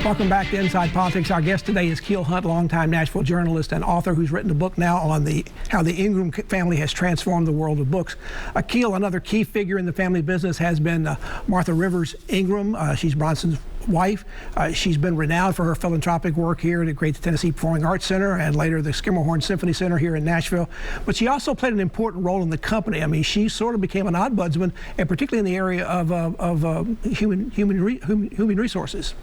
Welcome back to Inside Politics. Our guest today is Keel Hunt, longtime Nashville journalist and author who's written a book now on how the Ingram family has transformed the world of books. Keel, another key figure in the family business has been Martha Rivers Ingram. She's Bronson's wife. She's been renowned for her philanthropic work here at the Great Tennessee Performing Arts Center and later the Skimmerhorn Symphony Center here in Nashville. But she also played an important role in the company. I mean, she sort of became an ombudsman, and particularly in the area of human resources.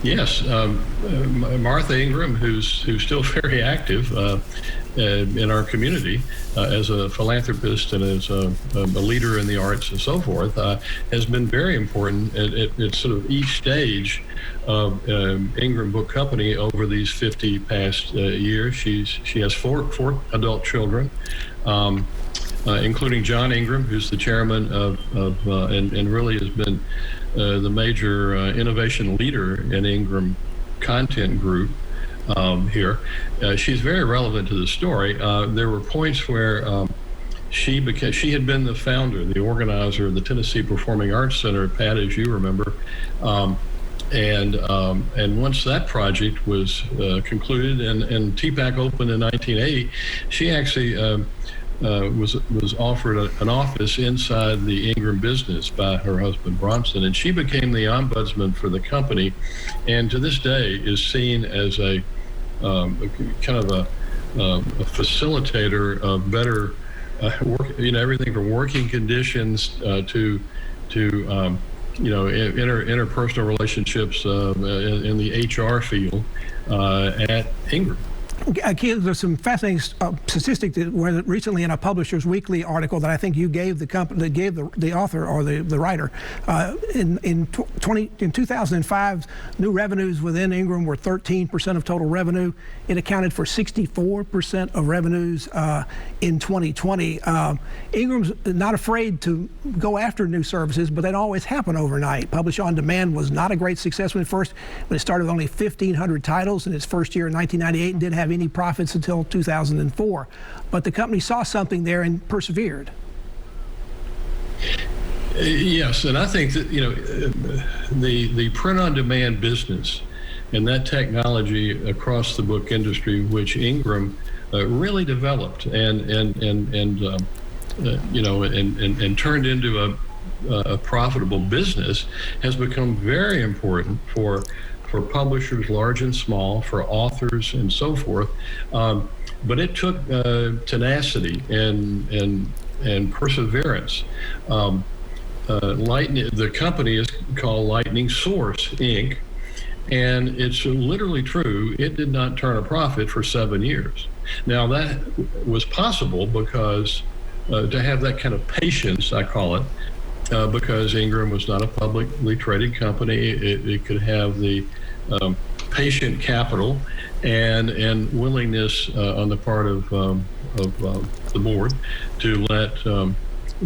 Yes, Martha Ingram, who's still very active in our community as a philanthropist and as a leader in the arts and so forth, has been very important at sort of each stage of Ingram Book Company over these 50 past years. She has four adult children, including John Ingram, who's the chairman and really has been the major innovation leader in Ingram Content Group here. She's very relevant to the story. There were points where she had been the founder, the organizer of the Tennessee Performing Arts Center, Pat, as you remember. And once that project was concluded and TPAC opened in 1980, she actually was offered an office inside the Ingram business by her husband Bronson, and she became the ombudsman for the company, and to this day is seen as a kind of a facilitator of better work, everything from working conditions to interpersonal relationships in the HR field at Ingram. There's some fascinating statistics that were recently in a Publishers Weekly article that I think you gave the company, that gave the author or the writer. In 2005, new revenues within Ingram were 13% of total revenue. It accounted for 64% of revenues in 2020. Ingram's not afraid to go after new services, but they don't always happen overnight. Publish on Demand was not a great success when it started with only 1,500 titles in its first year in 1998 and didn't have any profits until 2004. But the company saw something there and persevered. Yes, and I think that the print-on-demand business and that technology across the book industry, which Ingram really developed and turned into a profitable business, has become very important for publishers, large and small, for authors and so forth. But it took tenacity and perseverance. The company is called Lightning Source, Inc., and it's literally true. It did not turn a profit for 7 years. Now, that was possible because to have that kind of patience, I call it, because Ingram was not a publicly traded company. It could have the patient capital and willingness on the part of the board to let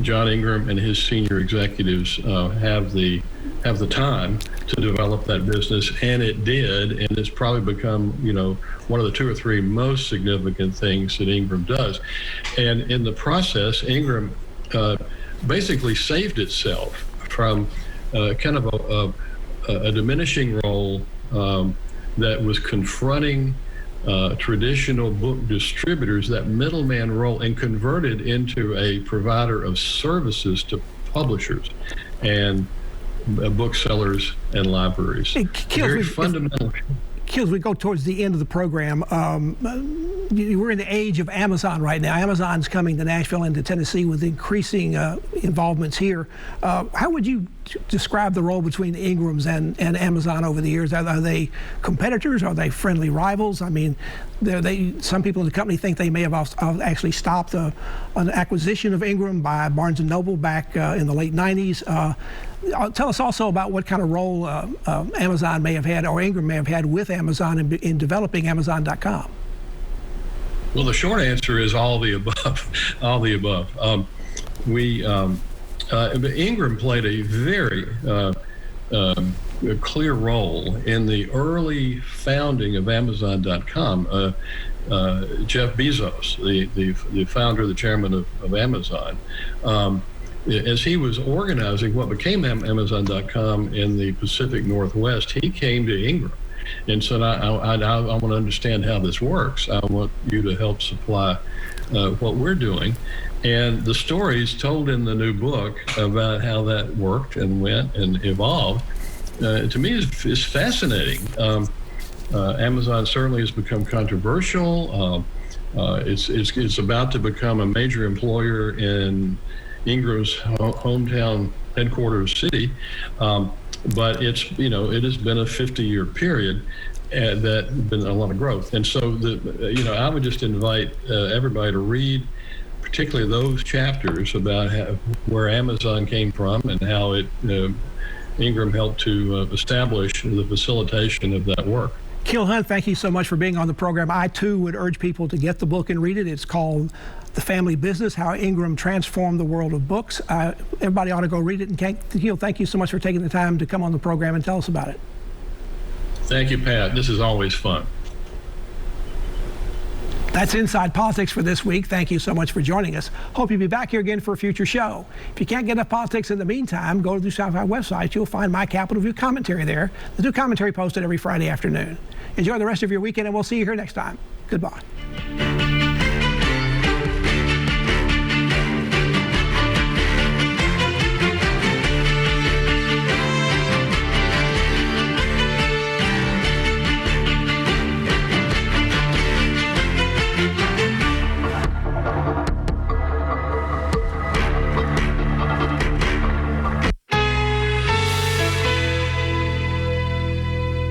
John Ingram and his senior executives have the time to develop that business, and it did, and it's probably become one of the 2 or 3 most significant things that Ingram does. And in the process, Ingram basically saved itself from kind of a diminishing role that was confronting traditional book distributors, that middleman role, and converted into a provider of services to publishers and booksellers and libraries. Very fundamental. As we go towards the end of the program, we're in the age of Amazon right now. Amazon's coming to Nashville and to Tennessee with increasing involvements here. How would you describe the role between the Ingrams and Amazon over the years? Are they competitors? Are they friendly rivals? I mean, some people in the company think they may have actually stopped an acquisition of Ingram by Barnes & Noble back in the late 90s. Tell us also about what kind of role Amazon may have had, or Ingram may have had with Amazon in developing Amazon.com. Well, the short answer is all the above. All the above. Ingram played a very clear role in the early founding of Amazon.com. Jeff Bezos, the founder, the chairman of Amazon, as he was organizing what became Amazon.com in the Pacific Northwest, he came to Ingram and said, I want to understand how this works. I want you to help supply what we're doing. And the stories told in the new book about how that worked and went and evolved, to me is fascinating. Amazon certainly has become controversial. It's about to become a major employer in Ingram's hometown headquarters city, but it has been a 50-year period that been a lot of growth. And so I would just invite everybody to read, particularly those chapters about where Amazon came from and how Ingram helped to establish the facilitation of that work. Keel Hunt, thank you so much for being on the program. I, too, would urge people to get the book and read it. It's called The Family Business, How Ingram Transformed the World of Books. Everybody ought to go read it. And Keel, thank you so much for taking the time to come on the program and tell us about it. Thank you, Pat. This is always fun. That's Inside Politics for this week. Thank you so much for joining us. Hope you'll be back here again for a future show. If you can't get enough politics in the meantime, go to the South Side website. You'll find my Capitol View commentary there. The new commentary posted every Friday afternoon. Enjoy the rest of your weekend, and we'll see you here next time. Goodbye.